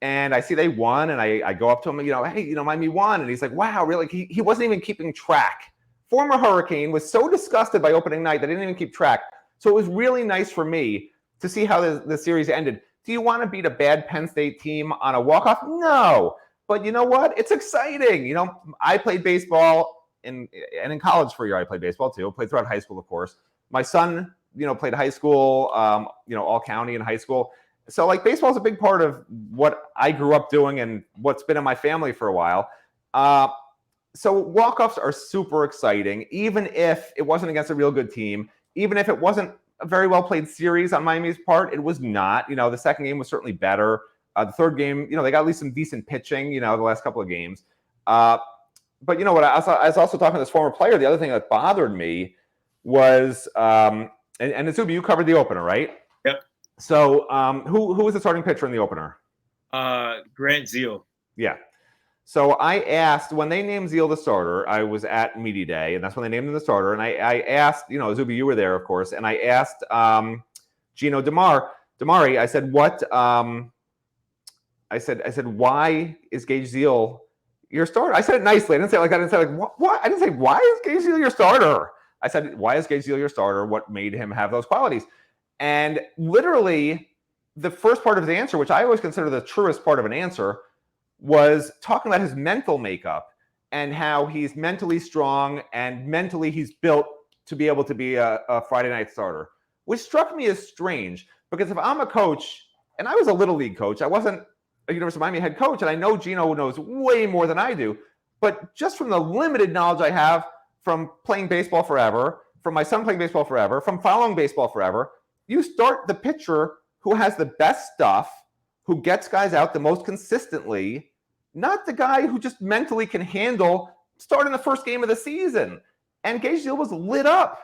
And I see they won, and I go up to him, and, you know, hey, you know, Miami won. And he's like, wow, really? He wasn't even keeping track. Former Hurricane was so disgusted by opening night that he didn't even keep track. So it was really nice for me to see how the series ended. Do you want to beat a bad Penn State team on a walk-off? No. But you know what? It's exciting. You know, I played baseball, and in college for a year I played baseball too. Played throughout high school, of course. My son, you know, played high school, you know, all county in high school. So, like, baseball is a big part of what I grew up doing and what's been in my family for a while. So walk-offs are super exciting, even if it wasn't against a real good team, even if it wasn't a very well-played series on Miami's part. It was not. You know, the second game was certainly better. The third game, you know, they got at least some decent pitching, you know, the last couple of games. But you know what? I was also talking to this former player. The other thing that bothered me was, and Izubee, you covered the opener, right? Yep. So who was the starting pitcher in the opener? Grant Zeal. Yeah. So I asked, when they named Zeal the starter, I was at Media Day, and that's when they named him the starter. And I asked, you know, Izubee, you were there, of course, and I asked Gino Damari, I said, what? I said, why is Gage Zeal your starter? I said it nicely. I didn't say like that. I didn't say like what? I didn't say, why is Gage Zeal your starter? I said, why is Gage Zeal your starter? What made him have those qualities? And literally, the first part of his answer, which I always consider the truest part of an answer, was talking about his mental makeup and how he's mentally strong and mentally he's built to be able to be a Friday night starter, which struck me as strange because if I'm a coach, and I was a little league coach, I wasn't a University of Miami head coach, and I know Gino knows way more than I do, but just from the limited knowledge I have from playing baseball forever, from my son playing baseball forever, from following baseball forever, you start the pitcher who has the best stuff, who gets guys out the most consistently, not the guy who just mentally can handle starting the first game of the season. And Gage Zeal was lit up.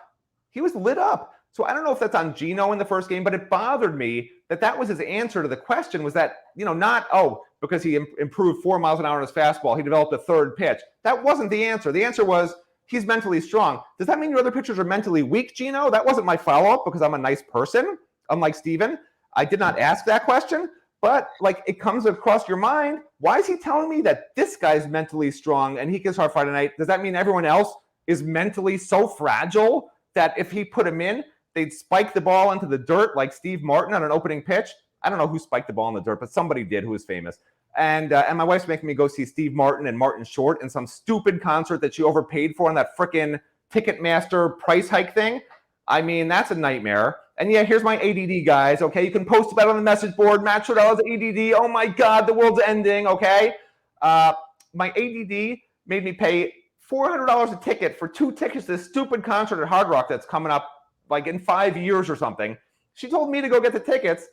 He was lit up. So I don't know if that's on Gino in the first game, but it bothered me that was his answer to the question, was that, you know, not, oh, because he improved 4 miles an hour on his fastball, he developed a third pitch. That wasn't the answer. The answer was he's mentally strong. Does that mean your other pitchers are mentally weak, Gino? That wasn't my follow-up because I'm a nice person, unlike Steven. I did not ask that question. But, like, it comes across your mind. Why is he telling me that this guy's mentally strong and he can start Friday night? Does that mean everyone else is mentally so fragile that if he put him in, they'd spike the ball into the dirt like Steve Martin on an opening pitch? I don't know who spiked the ball in the dirt, but somebody did who was famous. And my wife's making me go see Steve Martin and Martin Short in some stupid concert that she overpaid for on that frickin' Ticketmaster price hike thing. I mean, that's a nightmare. And yeah, here's my ADD, guys, okay? You can post about it on the message board. Matt Shodell has ADD. Oh, my God, the world's ending, okay? My ADD made me pay $400 a ticket for 2 tickets to this stupid concert at Hard Rock that's coming up, like, in 5 years or something. She told me to go get the tickets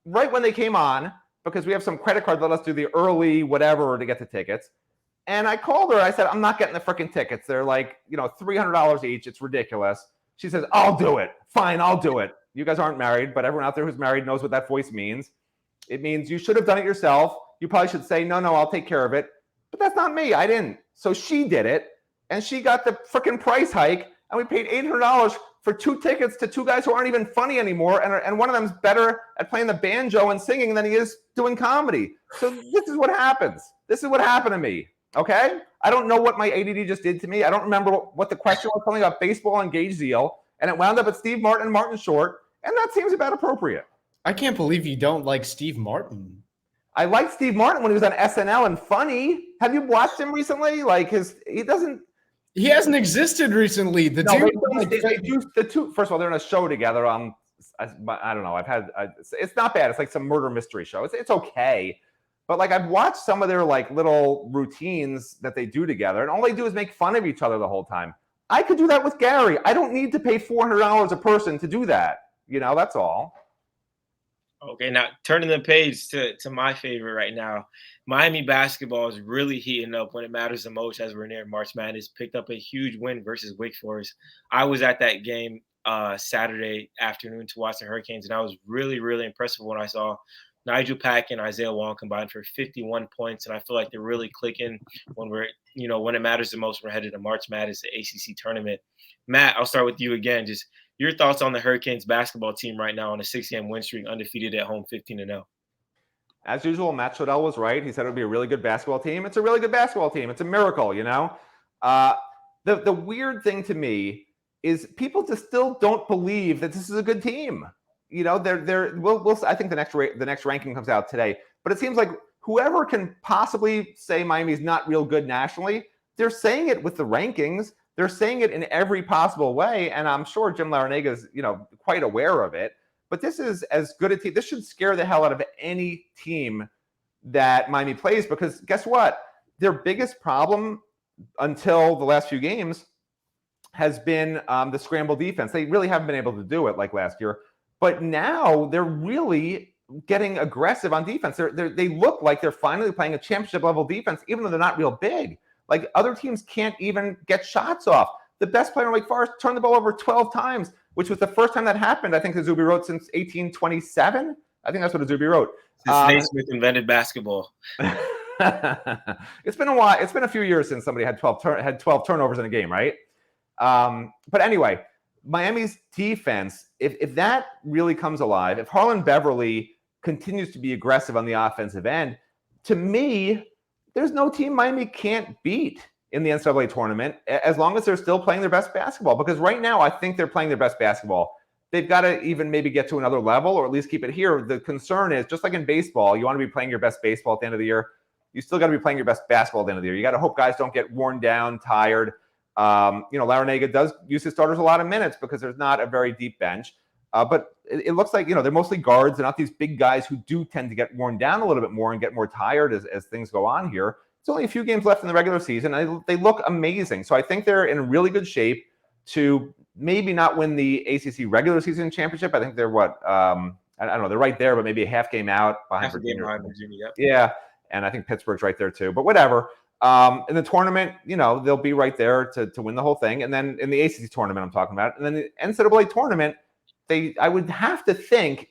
right when they came on because we have some credit card that lets us do the early whatever to get the tickets. And I called her. I said, I'm not getting the freaking tickets. They're like, you know, $300 each. It's ridiculous. She says, I'll do it. Fine, I'll do it. You guys aren't married, but everyone out there who's married knows what that voice means. It means you should have done it yourself. You probably should say, no, I'll take care of it. But that's not me. I didn't. So she did it, and she got the freaking price hike, and we paid $800 for 2 tickets to 2 guys who aren't even funny anymore, and one of them's better at playing the banjo and singing than he is doing comedy. So this is what happens. This is what happened to me, okay? I don't know what my ADD just did to me. I don't remember what the question was, something about baseball and Gage Zeal, and it wound up at Steve Martin and Martin Short, and that seems about appropriate. I can't believe you don't like Steve Martin. I liked Steve Martin when he was on SNL and funny. Have you watched him recently? He hasn't existed recently. The two. First of all, they're in a show together. I don't know. It's not bad. It's like some murder mystery show. It's okay, but like I've watched some of their like little routines that they do together, and all they do is make fun of each other the whole time. I could do that with Gary. I don't need to pay $400 a person to do that. That's all. Okay, now turning the page to my favorite right now. Miami basketball is really heating up when it matters the most as we're near March Madness. Picked up a huge win versus Wake Forest. I was at that game Saturday afternoon to watch the Hurricanes, and I was really, really impressed with what I saw. Nigel Pack and Isaiah Wong combined for 51 points, and I feel like they're really clicking when when it matters the most. We're headed to March Madness, the ACC tournament. Matt, I'll start with you again. Just your thoughts on the Hurricanes basketball team right now on a 6-game win streak, undefeated at home, 15-0. As usual, Matt Shodell was right. He said it would be a really good basketball team. It's a really good basketball team. It's a miracle, The weird thing to me is people just still don't believe that this is a good team. I think the next ranking comes out today, but it seems like whoever can possibly say Miami's not real good nationally, they're saying it with the rankings. They're saying it in every possible way, and I'm sure Jim Larrañaga is, quite aware of it. But this is as good a team. This should scare the hell out of any team that Miami plays, because guess what? Their biggest problem until the last few games has been the scramble defense. They really haven't been able to do it like last year. But now they're really getting aggressive on defense. They look like they're finally playing a championship-level defense, even though they're not real big. Like, other teams can't even get shots off. The best player in Wake Forest turned the ball over 12 times, which was the first time that happened, I think Izubee wrote, since 1827. I think that's what Izubee wrote. Since Naismith invented basketball. It's been a while. It's been a few years since somebody had 12 turnovers in a game, right? But anyway, Miami's defense, if that really comes alive, if Harlan Beverly continues to be aggressive on the offensive end, to me, there's no team Miami can't beat in the NCAA tournament, as long as they're still playing their best basketball. Because right now, I think they're playing their best basketball. They've got to even maybe get to another level, or at least keep it here. The concern is, just like in baseball, you want to be playing your best baseball at the end of the year. You still got to be playing your best basketball at the end of the year. You got to hope guys don't get worn down, tired. Larrañaga does use his starters a lot of minutes because there's not a very deep bench. But it looks like, they're mostly guards. They're not these big guys who do tend to get worn down a little bit more and get more tired as things go on here. It's only a few games left in the regular season, and they look amazing. So I think they're in really good shape to maybe not win the ACC regular season championship. I think they're I don't know, they're right there, but maybe a half game out behind Virginia. Yep. Yeah, and I think Pittsburgh's right there too. But whatever. In the tournament, they'll be right there to win the whole thing. And then in the ACC tournament I'm talking about, and then the NCAA tournament, I would have to think,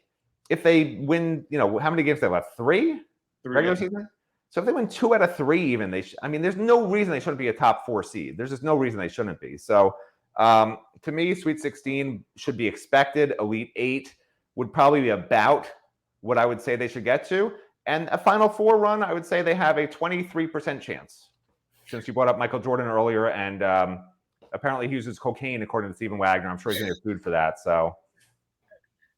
if they win, how many games they have left? Three regular season? So if they win 2 out of 3, even there's no reason they shouldn't be a top 4 seed. There's just no reason they shouldn't be. So to me, Sweet 16 should be expected. Elite 8 would probably be about what I would say they should get to. And a Final Four run, I would say they have a 23% chance. Since you brought up Michael Jordan earlier, and apparently he uses cocaine, according to Stephen Wagner. I'm sure he's going to get food for that. So,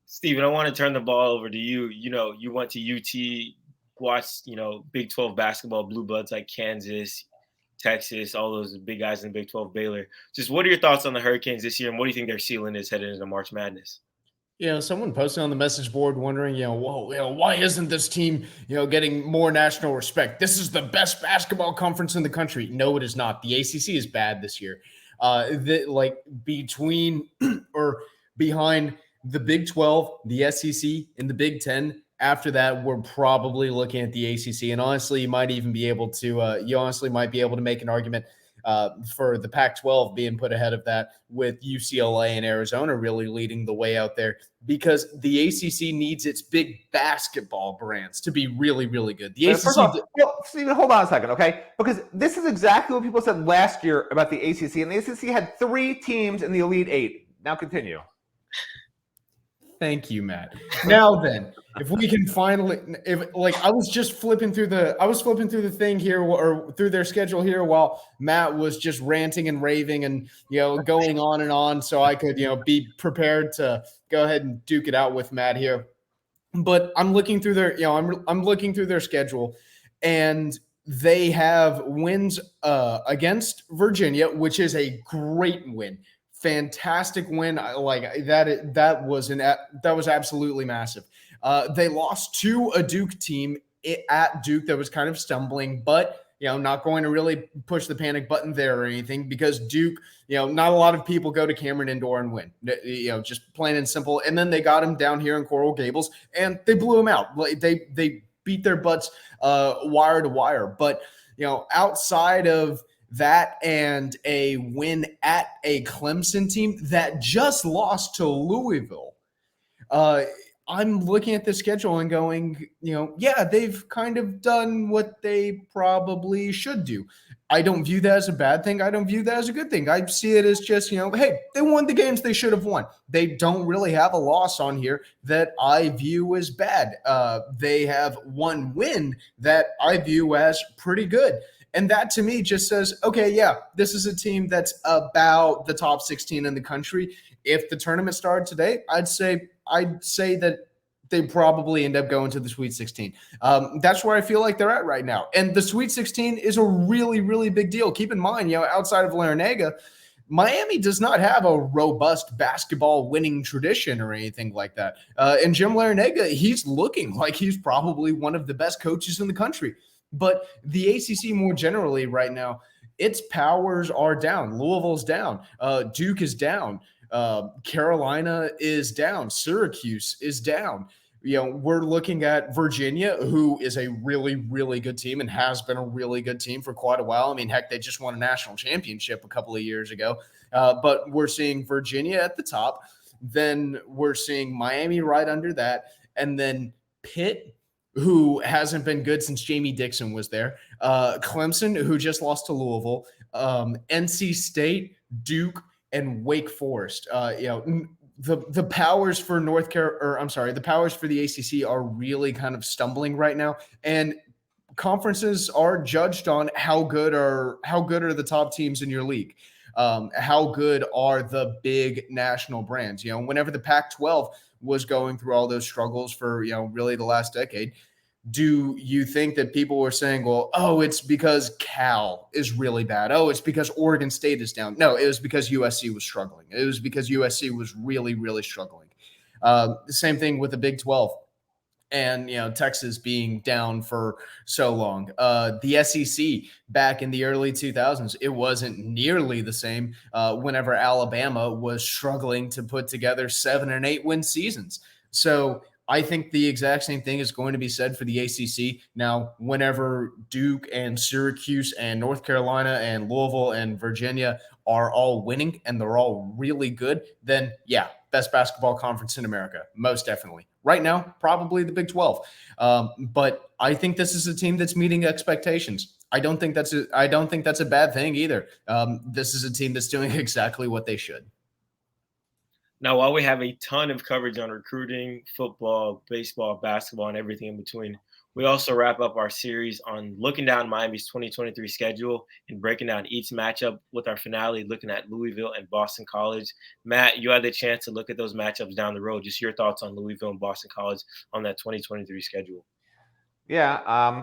Stephen, I want to turn the ball over to you. You went to UT, watched, Big 12 basketball, blue bloods like Kansas, Texas, all those big guys in the Big 12, Baylor. Just what are your thoughts on the Hurricanes this year, and what do you think their ceiling is headed into March Madness? Someone posted on the message board wondering, why isn't this team, getting more national respect? This is the best basketball conference in the country. No, it is not. The ACC is bad this year. Between or behind the Big 12, the SEC, and the Big 10. After that, we're probably looking at the ACC, and honestly, you might even be able to. You honestly might be able to make an argument for the Pac-12 being put ahead of that, with UCLA and Arizona really leading the way out there, because the ACC needs its big basketball brands to be really, really good. The ACC. First off, well, Stephen, hold on a second, okay? Because this is exactly what people said last year about the ACC, and the ACC had 3 teams in the Elite 8. Now continue. Thank you, Matt. Now then, if we can finally, I was just flipping through the thing here, or through their schedule here, while Matt was just ranting and raving and, going on and on, so I could, be prepared to go ahead and duke it out with Matt here. But I'm looking through their, I'm looking through their schedule, and they have wins against Virginia, which is a great win. Fantastic win. Like that was absolutely massive. They lost to a Duke team at Duke that was kind of stumbling, but not going to really push the panic button there or anything, because Duke, not a lot of people go to Cameron Indoor and win, just plain and simple. And then they got them down here in Coral Gables and they blew them out. They beat their butts wire to wire. But outside of that and a win at a Clemson team that just lost to Louisville, I'm looking at the schedule and going, yeah, they've kind of done what they probably should do. I don't view that as a bad thing. I don't view that as a good thing. I see it as just, hey, they won the games they should have won. They don't really have a loss on here that I view as bad. They have one win that I view as pretty good. And that to me just says, okay, yeah, this is a team that's about the top 16 in the country. If the tournament started today, I'd say that they probably end up going to the Sweet 16. That's where I feel like they're at right now. And the Sweet 16 is a really, really big deal. Keep in mind, outside of Larinaga, Miami does not have a robust basketball winning tradition or anything like that. And Jim Larinaga, he's looking like he's probably one of the best coaches in the country. But the ACC more generally right now, its powers are down. Louisville's down. Duke is down. Carolina is down. Syracuse is down. We're looking at Virginia, who is a really, really good team and has been a really good team for quite a while. I mean, heck, they just won a national championship a couple of years ago. But we're seeing Virginia at the top. Then we're seeing Miami right under that. And then Pitt, who hasn't been good since Jamie Dixon was there. Clemson, who just lost to Louisville. NC State, Duke, and Wake Forest. The powers for the powers for the ACC are really kind of stumbling right now, and conferences are judged on how good are the top teams in your league. How good are the big national brands? Whenever the Pac-12 was going through all those struggles for really the last decade, do you think that people were saying, well, oh, it's because Cal is really bad? Oh, it's because Oregon State is down? No, it was because USC was struggling. It was because USC was really, really struggling. The same thing with the Big 12 and, Texas being down for so long. The SEC back in the early 2000s, it wasn't nearly the same whenever Alabama was struggling to put together 7 and 8 win seasons. So I think the exact same thing is going to be said for the ACC. Now, whenever Duke and Syracuse and North Carolina and Louisville and Virginia are all winning and they're all really good, then yeah, best basketball conference in America, most definitely. Right now, probably the Big 12. But I think this is a team that's meeting expectations. I don't think that's a bad thing either. This is a team that's doing exactly what they should. Now, while we have a ton of coverage on recruiting, football, baseball, basketball, and everything in between, we also wrap up our series on looking down Miami's 2023 schedule and breaking down each matchup with our finale looking at Louisville and Boston College. Matt, you had the chance to look at those matchups down the road. Just your thoughts on Louisville and Boston College on that 2023 schedule. Yeah.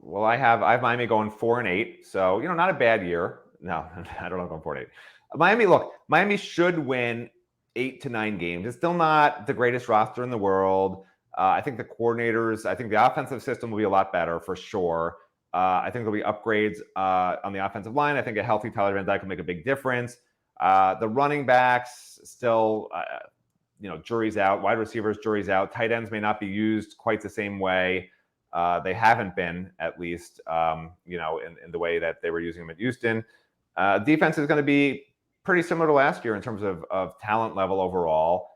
Well, I have Miami going 4-8, so not a bad year. No, I don't know, going 4-8. Miami should win 8 to 9 games. It's still not the greatest roster in the world. I think the offensive system will be a lot better for sure. I think there'll be upgrades on the offensive line. I think a healthy Tyler Van Dyke will make a big difference. The running backs still, jury's out. Wide receivers, jury's out. Tight ends may not be used quite the same way. They haven't been, at least, in the way that they were using them at Houston. Defense is going to be pretty similar to last year in terms of talent level overall.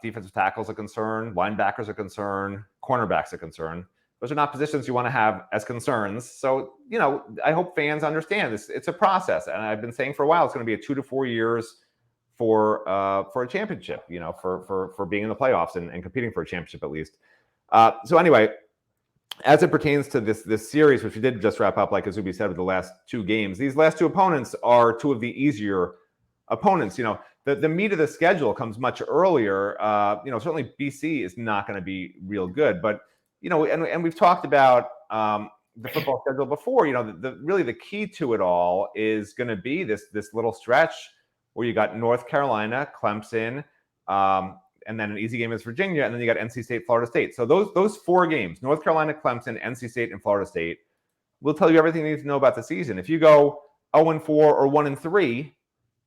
Defensive tackles a concern, linebackers a concern, cornerbacks a concern. Those are not positions you want to have as concerns. So, I hope fans understand this. It's a process. And I've been saying for a while, it's going to be a 2 to 4 years for a championship, for being in the playoffs and competing for a championship at least. So anyway, as it pertains to this series, which we did just wrap up, like Izubee said, with the last 2 games, these last 2 opponents are 2 of the easier opponents. The meat of the schedule comes much earlier. Certainly BC is not going to be real good, but and we've talked about the football schedule before. Really the key to it all is going to be this little stretch where you got North Carolina, Clemson, and then an easy game is Virginia, and then you got NC State, Florida State. So those 4 games, North Carolina, Clemson, NC State, and Florida State, will tell you everything you need to know about the season. If you go 0-4 or 1-3,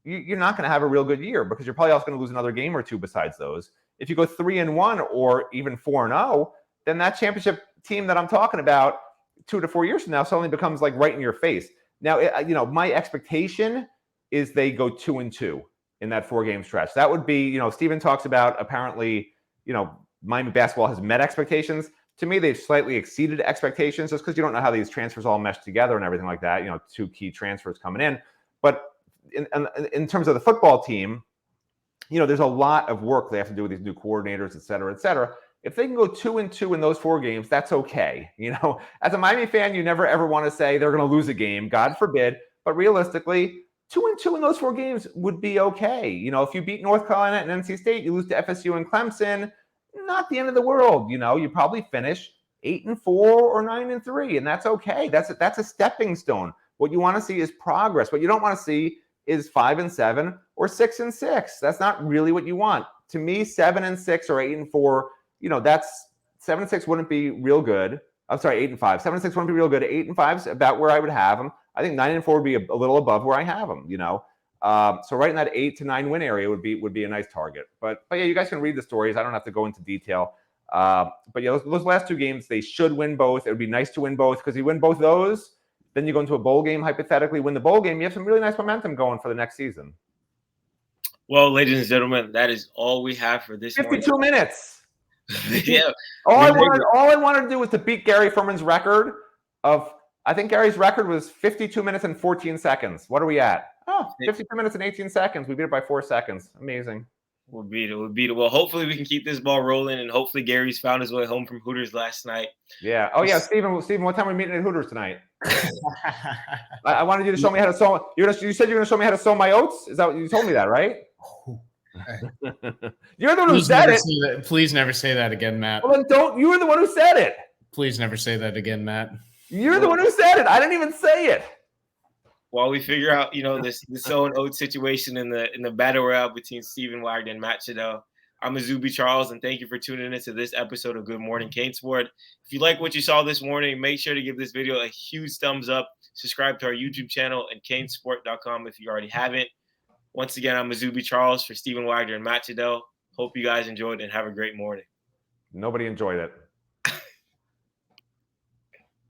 you're not going to have a real good year because you're probably also going to lose another game or 2 besides those. If you go 3-1 or even 4-0, then that championship team that I'm talking about 2 to 4 years from now suddenly becomes like right in your face. Now, my expectation is they go 2-2 in that 4-game stretch. That would be, Steven talks about apparently, Miami basketball has met expectations. To me, they've slightly exceeded expectations just because you don't know how these transfers all mesh together and everything like that. 2 key transfers coming in. But in terms of the football team, there's a lot of work they have to do with these new coordinators, et cetera, et cetera. If they can go 2-2 in those 4 games, that's okay. As a Miami fan, you never ever want to say they're going to lose a game, God forbid. But realistically, 2-2 in those 4 games would be okay. If you beat North Carolina and NC State, you lose to FSU and Clemson, not the end of the world. You probably finish 8-4 or 9-3, and that's okay. That's a stepping stone. What you want to see is progress. What you don't want to see is 5-7 or 6-6. That's not really what you want. To me, 7-6 or 8-4, that's 7-6 wouldn't be real good. I'm sorry, 8-5. 7-6 wouldn't be real good. 8-5 is about where I would have them. I think 9-4 would be a little above where I have them. So right in that 8 to 9 win area would be a nice target. But yeah, you guys can read the stories. I don't have to go into detail. But yeah, those last 2 games, they should win both. It would be nice to win both because you win both those, then you go into a bowl game, hypothetically win the bowl game. You have some really nice momentum going for the next season. Well, ladies and gentlemen, that is all we have for this 52 morning. minutes. Yeah. All I wanted to do was to beat Gary Furman's record of, I think Gary's record was 52 minutes and 14 seconds. What are we at? Oh, 52 minutes and 18 seconds. We beat it by 4 seconds. Amazing. We'll beat it. Well, hopefully we can keep this ball rolling, and hopefully Gary's found his way home from Hooters last night. Yeah. Oh, yeah, Steven, what time are we meeting at Hooters tonight? I wanted you to show me how to sew. You said you were going to show me how to sew my oats? Is that what you told me that, right? You're the one who said it. Please never say that again, Matt. Well, then you were the one who said it. Please never say that again, Matt. You're the one who said it. I didn't even say it. While we figure out, this Sow and Oats situation in the battle royale between Stephen Wagner and Matt Shodell, I'm Izubee Charles, and thank you for tuning in to this episode of Good Morning CaneSport. If you like what you saw this morning, make sure to give this video a huge thumbs up. Subscribe to our YouTube channel and CaneSport.com if you already haven't. Once again, I'm Izubee Charles for Stephen Wagner and Matt Shodell. Hope you guys enjoyed and have a great morning. Nobody enjoyed it.